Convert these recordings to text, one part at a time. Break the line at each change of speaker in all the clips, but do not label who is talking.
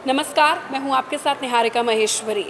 नमस्कार, मैं हूं आपके साथ निहारिका महेश्वरी।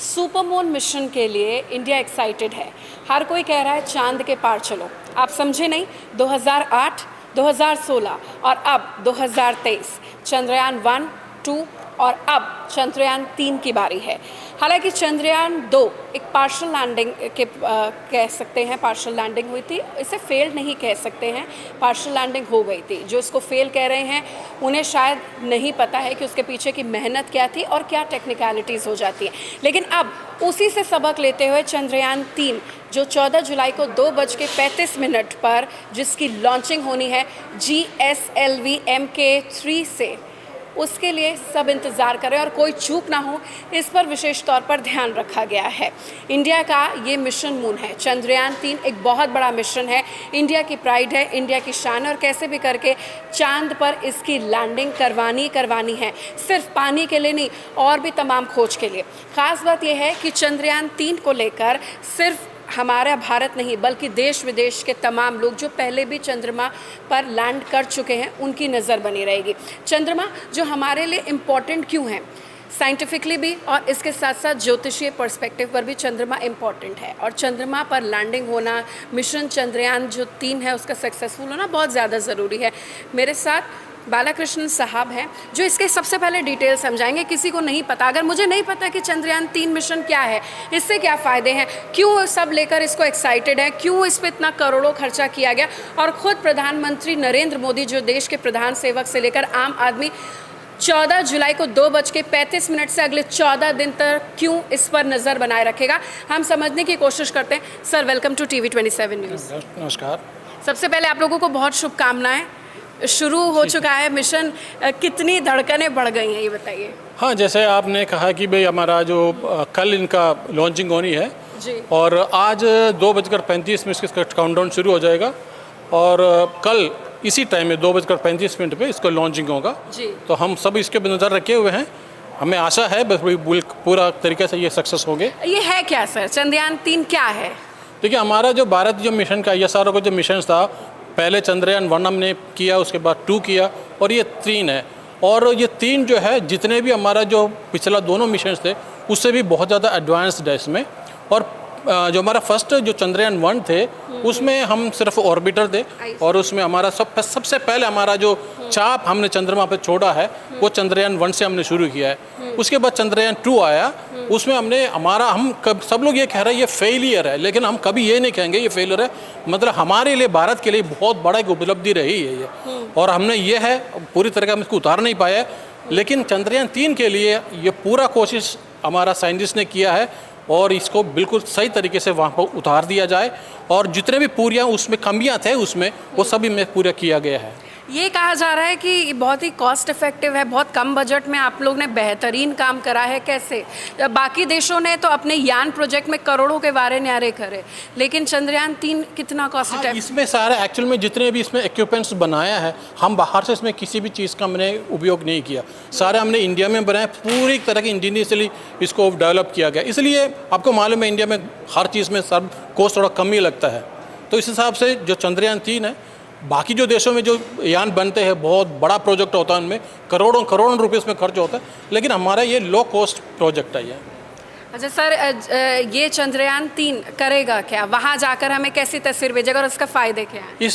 सुपरमून मिशन के लिए इंडिया एक्साइटेड है। हर कोई कह रहा है चांद के पार चलो। आप समझे नहीं, 2008, 2016 और अब 2023 चंद्रयान 1, 2 और अब चंद्रयान 3 की बारी है। हालांकि चंद्रयान 2 एक पार्शल लैंडिंग के कह सकते हैं, पार्शल लैंडिंग हुई थी, इसे फेल नहीं कह सकते हैं, पार्शल लैंडिंग हो गई थी। जो इसको फेल कह रहे हैं उन्हें शायद नहीं पता है कि उसके पीछे की मेहनत क्या थी और क्या टेक्निकलिटीज़ हो जाती हैं। लेकिन अब उसी से सबक लेते हुए चंद्रयान 3 जो 14 जुलाई को 2:35 पर जिसकी लॉन्चिंग होनी है GSLV Mk3 से, उसके लिए सब इंतज़ार करें और कोई चूक ना हो, इस पर विशेष तौर पर ध्यान रखा गया है। इंडिया का ये मिशन मून है। चंद्रयान 3 एक बहुत बड़ा मिशन है, इंडिया की प्राइड है, इंडिया की शान, और कैसे भी करके चांद पर इसकी लैंडिंग करवानी है। सिर्फ पानी के लिए नहीं, और भी तमाम खोज के लिए। ख़ास बात यह है कि चंद्रयान 3 को लेकर सिर्फ हमारा भारत नहीं बल्कि देश विदेश के तमाम लोग जो पहले भी चंद्रमा पर लैंड कर चुके हैं उनकी नज़र बनी रहेगी। चंद्रमा जो हमारे लिए इम्पॉर्टेंट क्यों है, साइंटिफिकली भी और इसके साथ साथ ज्योतिषीय पर्सपेक्टिव पर भी चंद्रमा इम्पॉर्टेंट है। और चंद्रमा पर लैंडिंग होना, मिशन चंद्रयान जो 3 है उसका सक्सेसफुल होना बहुत ज़्यादा ज़रूरी है। मेरे साथ बालाकृष्णन साहब हैं जो इसके सबसे पहले डिटेल समझाएंगे। किसी को नहीं पता, अगर मुझे नहीं पता कि चंद्रयान 3 मिशन क्या है, इससे क्या फ़ायदे हैं, क्यों सब लेकर इसको एक्साइटेड है, क्यों इस पर इतना करोड़ों खर्चा किया गया, और ख़ुद प्रधानमंत्री नरेंद्र मोदी जो देश के प्रधान सेवक से लेकर आम आदमी 14 जुलाई को 2:35 से अगले 14 दिन तक क्यों इस पर नज़र बनाए रखेगा, हम समझने की कोशिश करते हैं। Sir, welcome to TV27 news.
नमस्कार।
सबसे पहले आप लोगों को बहुत शुभकामनाएं। शुरू हो चुका है मिशन, कितनी धड़कनें बढ़ गई हैं ये बताइए।
हाँ, जैसे आपने कहा कि भाई हमारा जो कल इनका लॉन्चिंग होनी है
जी,
और आज 2:35 इसका काउंटडाउन शुरू हो जाएगा और कल इसी टाइम में 2:35 पे इसका लॉन्चिंग होगा
जी।
तो हम सब इसके पर नज़र रखे हुए हैं। हमें आशा है बस पूरा तरीके से ये सक्सेस होंगे।
ये है क्या सर, चंद्रयान 3 क्या है?
देखिए, हमारा जो भारत जो मिशन का ISRO का जो मिशन था, पहले चंद्रयान 1 हमने किया, उसके बाद 2 किया और ये 3 है। और ये 3 जो है, जितने भी हमारा जो पिछला दोनों मिशन थे उससे भी बहुत ज़्यादा एडवांस्ड है इसमें। और जो हमारा फर्स्ट जो चंद्रयान 1 थे उसमें हम सिर्फ ऑर्बिटर थे और उसमें हमारा सबसे पहले हमारा जो चाप हमने चंद्रमा पर छोड़ा है वो चंद्रयान 1 से हमने शुरू किया है। उसके बाद चंद्रयान 2 आया, उसमें हमने सब लोग ये कह रहे हैं ये फेलियर है, लेकिन हम कभी ये नहीं कहेंगे ये फेलियर है। मतलब हमारे लिए, भारत के लिए बहुत बड़ा एक उपलब्धि रही है ये, और हमने ये है पूरी तरह हम इसको उतार नहीं पाया है। लेकिन चंद्रयान 3 के लिए ये पूरा कोशिश हमारा साइंटिस्ट ने किया है और इसको बिल्कुल सही तरीके से वहाँ पर उतार दिया जाए, और जितने भी पूरियाँ उसमें कमियाँ थे उसमें वो सभी में पूरा किया गया है।
ये कहा जा रहा है कि बहुत ही कॉस्ट इफेक्टिव है, बहुत कम बजट में आप लोग ने बेहतरीन काम करा है। कैसे? बाकी देशों ने तो अपने यान प्रोजेक्ट में करोड़ों के वारे न्यारे करे, लेकिन चंद्रयान 3 कितना कॉस्ट इफेक्टिव?
इसमें सारे एक्चुअल में जितने भी इसमें इक्विपमेंट्स बनाया है, हम बाहर से इसमें किसी भी चीज़ का हमने उपयोग नहीं किया, सारे हमने इंडिया में बनाए, पूरी तरह की इंजीनियरली इसको डेवलप किया गया। इसलिए आपको मालूम है इंडिया में हर चीज़ में सब कॉस्ट थोड़ा कम ही लगता है। तो इस हिसाब से जो चंद्रयान 3 है, बाकी जो देशों में जो यान बनते हैं बहुत बड़ा प्रोजेक्ट होता है, उनमें करोड़ों रुपए इसमें खर्च होता है, लेकिन हमारा ये लो कॉस्ट प्रोजेक्ट है ये।
अच्छा सर, ये चंद्रयान 3 करेगा क्या, वहाँ जाकर हमें कैसी तस्वीर भेजेगा और उसका फ़ायदे क्या है?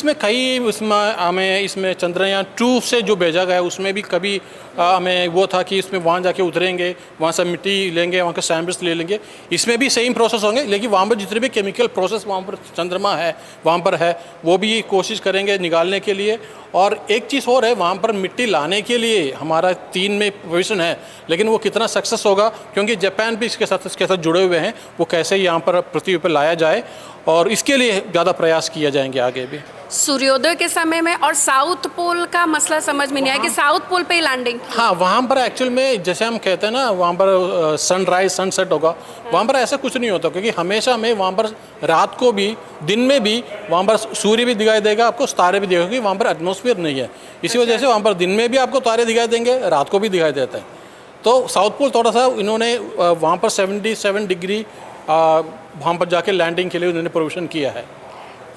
इसमें चंद्रयान 2 से जो भेजा गया है उसमें भी कभी हमें वो था कि इसमें वहाँ जाके उतरेंगे, वहाँ से मिट्टी लेंगे, वहाँ के सैंपल्स ले लेंगे। इसमें भी सेम प्रोसेस होंगे, लेकिन वहाँ पर जितने भी केमिकल प्रोसेस वहाँ पर चंद्रमा है वहाँ पर है वो भी कोशिश करेंगे निकालने के लिए। और एक चीज़ और है, वहाँ पर मिट्टी लाने के लिए हमारा 3 में पोजीशन है, लेकिन वो कितना सक्सेस होगा, क्योंकि जापान भी इसके साथ जुड़े हुए हैं, वो कैसे यहाँ पर पृथ्वी पर लाया जाए, और इसके लिए ज़्यादा प्रयास किया जाएंगे आगे भी।
सूर्योदय के समय में और साउथ पोल का मसला समझ में नहीं आया कि साउथ पोल पे ही लैंडिंग।
हाँ, वहाँ पर एक्चुअल में जैसे हम कहते हैं ना, वहाँ पर सनराइज सनसेट होगा, वहाँ पर ऐसा कुछ नहीं होता, क्योंकि हमेशा हमें वहाँ पर रात को भी दिन में भी वहाँ पर सूर्य भी दिखाई देगा आपको, तारे भी दिखाएंगे, वहाँ पर एटमॉस्फेयर नहीं है, इसी वजह से वहाँ पर दिन में भी आपको तारे दिखाई देंगे, रात को भी दिखाई देता है। तो साउथ पोल थोड़ा सा इन्होंने वहाँ पर 77 डिग्री वहाँ पर जाके लैंडिंग के लिए उन्होंने प्रोविज़न किया है।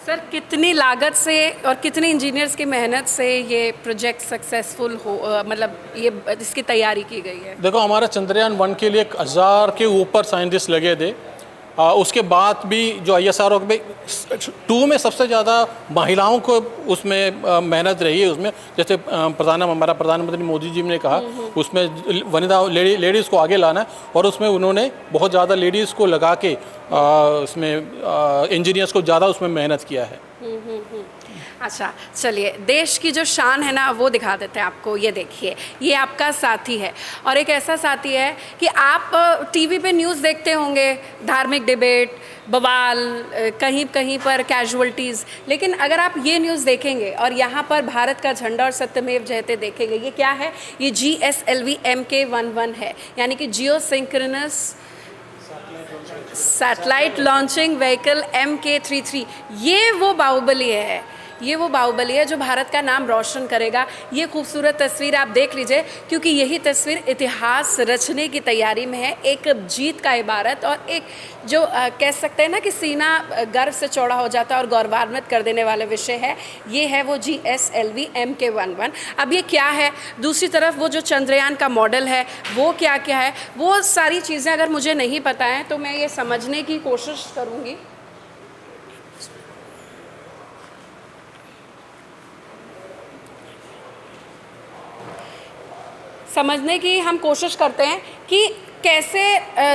सर कितनी लागत से और कितने इंजीनियर्स की मेहनत से ये प्रोजेक्ट सक्सेसफुल हो, मतलब ये इसकी तैयारी की गई है?
देखो, हमारा चंद्रयान 1 के लिए 1000 के ऊपर साइंटिस्ट लगे थे। उसके बाद भी जो ISRO में 2 में सबसे ज़्यादा महिलाओं को उसमें मेहनत रही है। उसमें जैसे हमारा प्रधानमंत्री मोदी जी ने कहा, उसमें वनिता लेडीज़ को आगे लाना है, और उसमें उन्होंने बहुत ज़्यादा लेडीज़ को लगा के उसमें इंजीनियर्स को ज़्यादा उसमें मेहनत किया है।
अच्छा, चलिए देश की जो शान है ना वो दिखा देते हैं आपको। ये देखिए, ये आपका साथी है, और एक ऐसा साथी है कि आप टीवी पे न्यूज़ देखते होंगे, धार्मिक डिबेट, बवाल, कहीं कहीं पर कैजुअल्टीज़, लेकिन अगर आप ये न्यूज़ देखेंगे और यहाँ पर भारत का झंडा और सत्यमेव जयते देखेंगे, ये क्या है? ये GSLV MK11 है, यानी कि geosynchronous satellite launching vehicle MK33। ये वो बाहुबली है, ये वो बाहुबली है जो भारत का नाम रोशन करेगा। ये खूबसूरत तस्वीर आप देख लीजिए, क्योंकि यही तस्वीर इतिहास रचने की तैयारी में है। एक जीत का इबारत, और एक जो कह सकते हैं ना कि सीना गर्व से चौड़ा हो जाता है और गौरवान्वित कर देने वाले विषय है। ये है वो GSLV MK11। अब ये क्या है? दूसरी तरफ वो जो चंद्रयान का मॉडल है वो क्या क्या है, वो सारी चीज़ें अगर मुझे नहीं पता है तो मैं ये समझने की कोशिश करूँगी। समझने की हम कोशिश करते हैं कि कैसे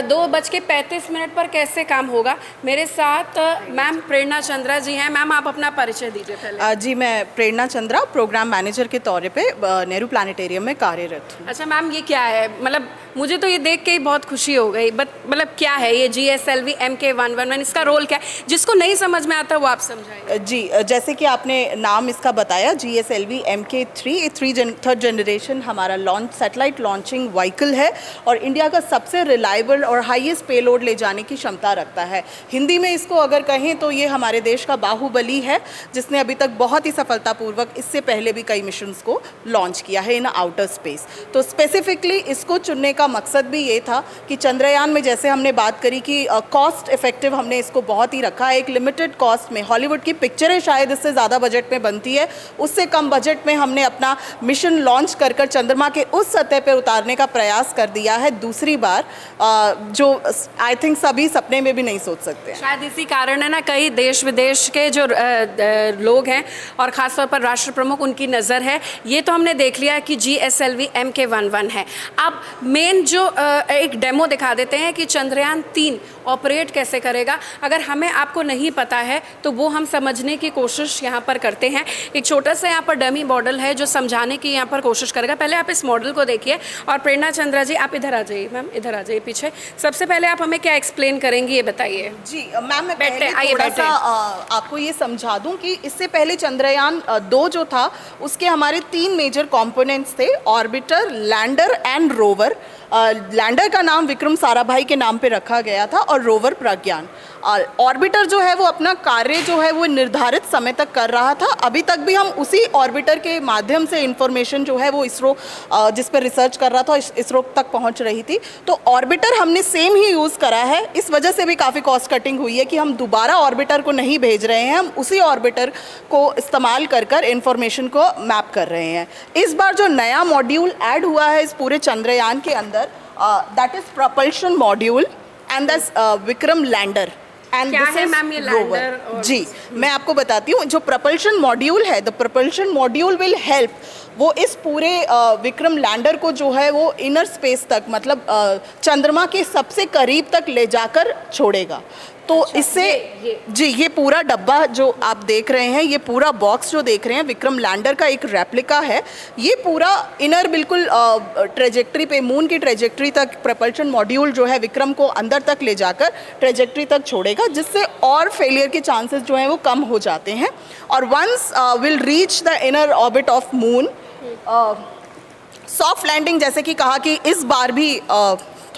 2:35 पर कैसे काम होगा। मेरे साथ मैम प्रेरणा चंद्रा जी हैं। मैम, आप अपना परिचय दीजिए पहले।
जी, मैं प्रेरणा चंद्रा, प्रोग्राम मैनेजर के तौर पे नेहरू प्लानिटेरियम में कार्यरत हूँ।
अच्छा मैम, ये क्या है? मतलब मुझे तो ये देख के ही बहुत खुशी हो गई, बट मतलब क्या है ये GSLV MK11? इसका रोल क्या है? जिसको नहीं समझ में आता वो आप समझाइए।
जी, जैसे कि आपने नाम इसका बताया, GSLV MK3 थर्ड जनरेशन हमारा सैटेलाइट लॉन्चिंग व्हीकल है, और इंडिया का सबसे रिलायबल और हाईएस्ट पेलोड ले जाने की क्षमता रखता है। हिंदी में इसको अगर कहें तो ये हमारे देश का बाहुबली है, जिसने अभी तक बहुत ही सफलतापूर्वक इससे पहले भी कई मिशंस को लॉन्च किया है इन आउटर स्पेस। तो स्पेसिफिकली इसको चुनने का मकसद भी ये था कि चंद्रयान में जैसे हमने बात करी कि कॉस्ट इफेक्टिव हमने इसको बहुत ही रखा है। एक लिमिटेड कॉस्ट में हॉलीवुड की पिक्चरें शायद इससे ज़्यादा बजट में बनती है, उससे कम बजट में हमने अपना मिशन लॉन्च कर चंद्रमा के उस सतह पर उतारने का प्रयास कर दिया है दूसरी बार, जो आई थिंक सभी सपने में भी नहीं सोच सकते हैं।
शायद इसी कारण है ना, कई देश विदेश के जो लोग हैं और ख़ासतौर पर राष्ट्र प्रमुख, उनकी नज़र है। ये तो हमने देख लिया कि GSLV MK11 है। अब मेन जो एक डेमो दिखा देते हैं कि चंद्रयान 3 ऑपरेट कैसे करेगा। अगर हमें आपको नहीं पता है तो वो हम समझने की कोशिश यहाँ पर करते हैं। एक छोटा सा यहाँ पर डमी मॉडल है जो समझाने की यहाँ पर कोशिश करेगा। पहले आप इस मॉडल को देखिए, और प्रेरणा चंद्रा जी आप इधर आ जाइए। मैम इधर आ जाइए पीछे। सबसे पहले आप हमें क्या एक्सप्लेन करेंगी ये बताइए।
जी मैम, मैं पहले थोड़ा सा आपको ये समझा दूं कि इससे पहले चंद्रयान 2 जो था उसके हमारे 3 मेजर कंपोनेंट्स थे, orbiter, lander and rover. Lander का नाम विक्रम साराभाई के नाम पे रखा गया था, और रोवर प्रज्ञान। ऑर्बिटर जो है वो अपना कार्य जो है वो निर्धारित समय तक कर रहा था। अभी तक भी हम उसी ऑर्बिटर के माध्यम से इंफॉर्मेशन जो है वो इसरो जिस पर रिसर्च कर रहा था इसरो तक पहुंच रही थी। तो ऑर्बिटर हमने सेम ही यूज़ करा है। इस वजह से भी काफ़ी कॉस्ट कटिंग हुई है कि हम दोबारा ऑर्बिटर को नहीं भेज रहे हैं, हम उसी ऑर्बिटर को इस्तेमाल कर इंफॉर्मेशन को मैप कर रहे हैं। इस बार जो नया मॉड्यूल ऐड हुआ है इस पूरे चंद्रयान के अंदर, that is propulsion module and that's Vikram lander.
क्या है मैम ये लैंडर?
जी, मैं आपको बताती हूँ। जो प्रपल्शन मॉड्यूल है, the propulsion module will help, वो इस पूरे विक्रम लैंडर को जो है वो इनर स्पेस तक, मतलब चंद्रमा के सबसे करीब तक ले जाकर छोड़ेगा। तो अच्छा, इससे जी, ये पूरा डब्बा जो आप देख रहे हैं, ये पूरा बॉक्स जो देख रहे हैं, विक्रम लैंडर का एक रेप्लिका है। ये पूरा इनर बिल्कुल ट्रेजेक्ट्री पे, मून की ट्रेजेक्ट्री तक प्रपल्शन मॉड्यूल जो है विक्रम को अंदर तक ले जाकर ट्रेजेक्ट्री तक छोड़ेगा, जिससे और फेलियर के चांसेस जो हैं वो कम हो जाते हैं। और once will reach the inner orbit of moon, soft landing, जैसे कि कहा कि इस बार भी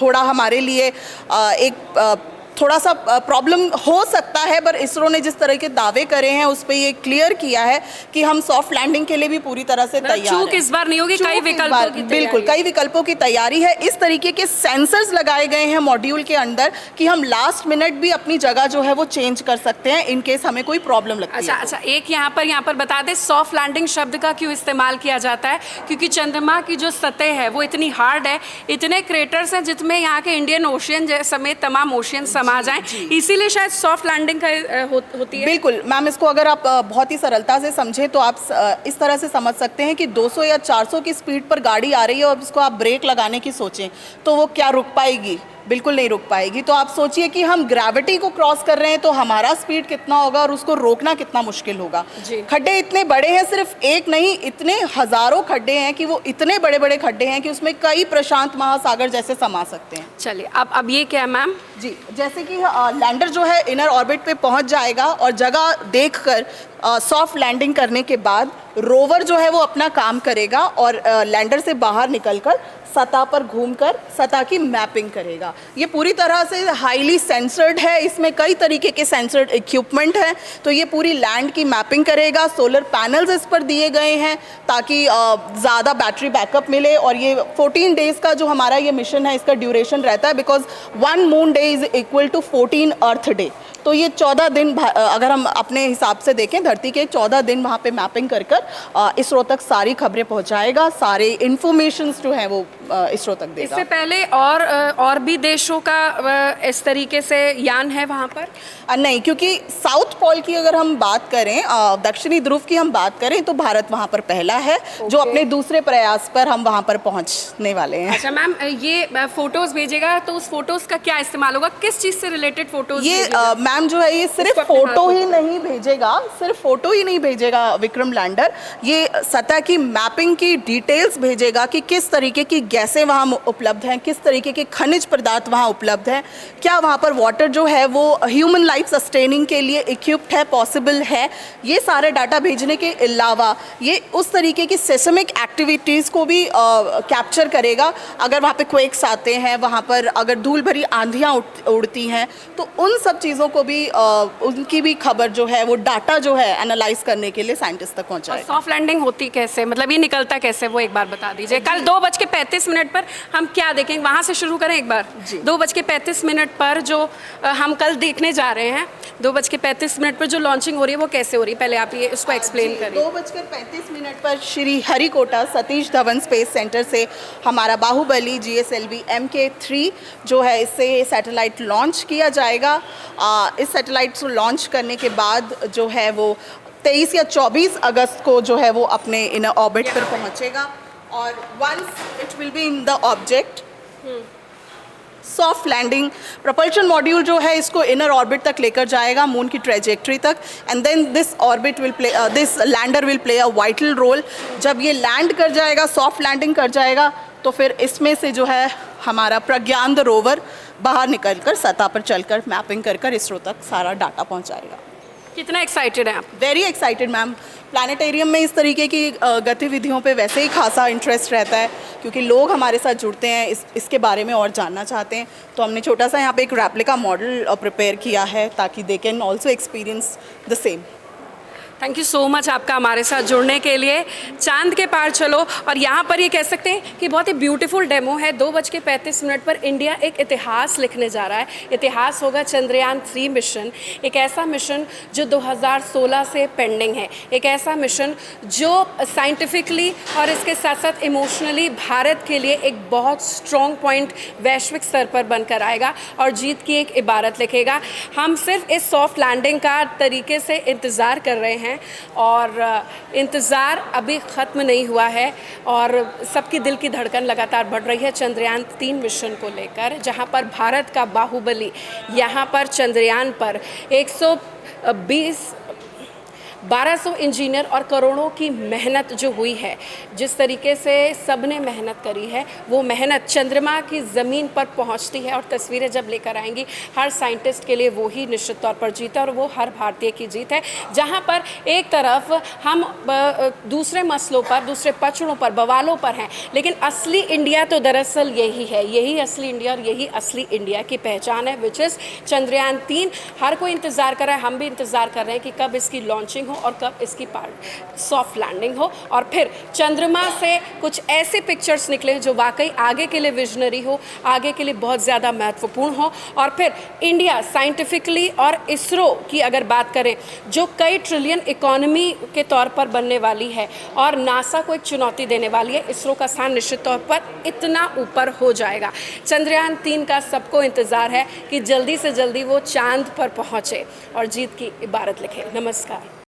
थोड़ा हमारे लिए एक थोड़ा सा प्रॉब्लम हो सकता है, पर इसरो ने जिस तरह के दावे करे हैं उस पर ये क्लियर किया है कि हम सॉफ्ट लैंडिंग के लिए भी पूरी तरह से तैयार
चूक
हैं।
इस बार नहीं होगी,
चूक
कई
इस
विकल्पों
बार-
की
बिल्कुल कई विकल्पों की तैयारी है। इस तरीके के सेंसर्स लगाए गए हैं मॉड्यूल के अंदर कि हम लास्ट मिनट भी अपनी जगह जो है वो चेंज कर सकते हैं इन केस हमें कोई प्रॉब्लम लगती
अच्छा
है।
अच्छा, एक यहाँ पर बता दें सॉफ्ट लैंडिंग शब्द का क्यों इस्तेमाल किया जाता है? क्योंकि चंद्रमा की जो सतह है वो इतनी हार्ड है, इतने क्रेटर्स हैं जिसमें यहाँ के इंडियन ओशियन समेत तमाम ओशियन समा जाएं, इसीलिए शायद सॉफ्ट लैंडिंग का होती है।
बिल्कुल मैम, इसको अगर आप बहुत ही सरलता से समझें तो आप इस तरह से समझ सकते हैं कि 200 या 400 की स्पीड पर गाड़ी आ रही है और उसको आप ब्रेक लगाने की सोचें तो वो क्या रुक पाएगी? बिल्कुल नहीं रुक पाएगी। तो आप सोचिए कि हम ग्रेविटी को क्रॉस कर रहे हैं तो हमारा स्पीड कितना होगा और उसको रोकना कितना मुश्किल होगा। खड्डे इतने बड़े हैं, सिर्फ एक नहीं इतने हजारों खड्डे हैं कि वो इतने बड़े बड़े खड्डे हैं कि उसमें कई प्रशांत महासागर जैसे समा सकते हैं।
चलिए अब ये क्या है मैम?
जी, जैसे कि लैंडर जो है इनर ऑर्बिट पे पहुंच जाएगा और जगह देखकर सॉफ्ट लैंडिंग करने के बाद रोवर जो है वो अपना काम करेगा और लैंडर से बाहर निकलकर सतह पर घूमकर सतह की मैपिंग करेगा। ये पूरी तरह से हाईली सेंसर्ड है, इसमें कई तरीके के सेंसर्ड इक्विपमेंट हैं। तो ये पूरी लैंड की मैपिंग करेगा। सोलर पैनल्स इस पर दिए गए हैं ताकि ज़्यादा बैटरी बैकअप मिले। और ये 14 डेज़ का जो हमारा ये मिशन है इसका ड्यूरेशन रहता है, because 1 moon day is equal to 14 earth day. तो ये 14 दिन अगर हम अपने हिसाब से देखें धरती के 14 दिन वहाँ पे मैपिंग कर इसरो तक सारी खबरें पहुँचाएगा, सारे इंफॉर्मेशंस जो हैं वो इसरो तक देगा।
इससे पहले और भी देशों का इस तरीके से यान है वहाँ पर?
नहीं, क्योंकि साउथ पोल की अगर हम बात करें, दक्षिणी ध्रुव की हम बात करें तो भारत वहाँ पर पहला है जो अपने दूसरे प्रयास पर हम वहाँ पर पहुँचने वाले हैं।
अच्छा मैम, ये फोटोज भेजेगा तो उस फोटोज का क्या इस्तेमाल होगा? किस चीज़ से रिलेटेड फोटोज?
ये मैम जो है ये सिर्फ फोटो ही नहीं भेजेगा, सिर्फ फोटो ही नहीं भेजेगा विक्रम लैंडर, ये सतह की मैपिंग की डिटेल्स भेजेगा कि किस तरीके की गैसें वहाँ उपलब्ध हैं, किस तरीके के खनिज पदार्थ वहाँ उपलब्ध हैं, क्या वहाँ पर वाटर जो है वो ह्यूमन लाइफ सस्टेनिंग के लिए इक्विप्ड है, पॉसिबल है। ये सारे डाटा भेजने के अलावा ये उस तरीके की सेस्मिक एक्टिविटीज़ को भी कैप्चर करेगा। अगर वहाँ पे क्वेक्स आते हैं, वहाँ पर अगर धूल भरी आंधियाँ उड़ती हैं तो उन सब चीज़ों को भी उनकी भी खबर जो है वो डाटा जो है एनालाइज करने के लिए साइंटिस्ट तक पहुँचाएगा।
सॉफ्ट लैंडिंग होती कैसे, मतलब ये निकलता कैसे, वो एक बार बता दीजिए। कल 2:35 पर हम क्या देखेंगे, वहाँ से शुरू करें एक बार। 2:35 पर जो हम कल देखने जा रहे हैं, 2:35 पर जो लॉन्चिंग हो रही है वो कैसे हो रही है, पहले आप ये उसको एक्सप्लेन करें।
2:35 पर श्री हरिकोटा सतीश धवन स्पेस सेंटर से हमारा बाहुबली GSLV MK3 जो है इससे सैटेलाइट लॉन्च किया जाएगा। इस सैटेलाइट को लॉन्च करने के बाद जो है वो 23 या 24 अगस्त को जो है वो अपने इन ऑर्बिट पर पहुंचेगा और once it will be in the object soft landing propulsion module जो है इसको इनर ऑर्बिट तक लेकर जाएगा, मून की ट्रेजेक्ट्री तक, and then this lander will play a vital role. जब ये लैंड कर जाएगा, सॉफ्ट लैंडिंग कर जाएगा, तो फिर इसमें से जो है हमारा प्रज्ञान रोवर बाहर निकलकर सतह पर चलकर मैपिंग कर इसरो तक सारा डाटा पहुंचाएगा।
कितना एक्साइटेड हैं आप?
Very excited ma'am. प्लानिटेरियम में इस तरीके की गतिविधियों पे वैसे ही खासा इंटरेस्ट रहता है क्योंकि लोग हमारे साथ जुड़ते हैं, इसके बारे में और जानना चाहते हैं। तो हमने छोटा सा यहाँ पे एक रेप्लिका मॉडल प्रिपेयर किया है ताकि they can also experience the same.
Thank you so much आपका हमारे साथ जुड़ने के लिए। चांद के पार चलो, और यहाँ पर ये कह सकते हैं कि बहुत ही ब्यूटीफुल डेमो है। 2:35 पर इंडिया एक इतिहास लिखने जा रहा है। इतिहास होगा चंद्रयान 3 मिशन, एक ऐसा मिशन जो 2016 से पेंडिंग है, एक ऐसा मिशन जो साइंटिफिकली और इसके साथ साथ इमोशनली भारत के लिए एक बहुत स्ट्रॉन्ग पॉइंट वैश्विक स्तर पर बनकर आएगा और जीत की एक इबारत लिखेगा। हम सिर्फ इस सॉफ्ट लैंडिंग का तरीके से इंतज़ार कर रहे हैं और इंतज़ार अभी ख़त्म नहीं हुआ है और सबकी दिल की धड़कन लगातार बढ़ रही है चंद्रयान 3 मिशन को लेकर, जहां पर भारत का बाहुबली यहाँ पर चंद्रयान पर 120 1200 इंजीनियर और करोड़ों की मेहनत जो हुई है, जिस तरीके से सबने मेहनत करी है, वो मेहनत चंद्रमा की ज़मीन पर पहुंचती है और तस्वीरें जब लेकर आएंगी हर साइंटिस्ट के लिए वो ही निश्चित तौर पर जीत है और वो हर भारतीय की जीत है। जहां पर एक तरफ हम दूसरे मसलों पर, दूसरे पचड़ों पर, बवालों पर हैं, लेकिन असली इंडिया तो दरअसल यही है, यही असली इंडिया और यही असली इंडिया की पहचान है, विच इज़ चंद्रयान 3। हर कोई इंतज़ार कर रहा है, हम भी इंतज़ार कर रहे हैं कि कब इसकी लॉन्चिंग हो और कब इसकी सॉफ्ट लैंडिंग हो और फिर चंद्रमा से कुछ ऐसे पिक्चर्स निकले जो वाकई आगे के लिए विजनरी हो, आगे के लिए बहुत ज़्यादा महत्वपूर्ण हो और फिर इंडिया साइंटिफिकली और इसरो की अगर बात करें जो कई ट्रिलियन इकोनॉमी के तौर पर बनने वाली है और नासा को एक चुनौती देने वाली है, इसरो का स्थान निश्चित तौर पर इतना ऊपर हो जाएगा। चंद्रयान 3 का सबको इंतज़ार है कि जल्दी से जल्दी वो चांद पर पहुंचे और जीत की इबारत लिखे। नमस्कार।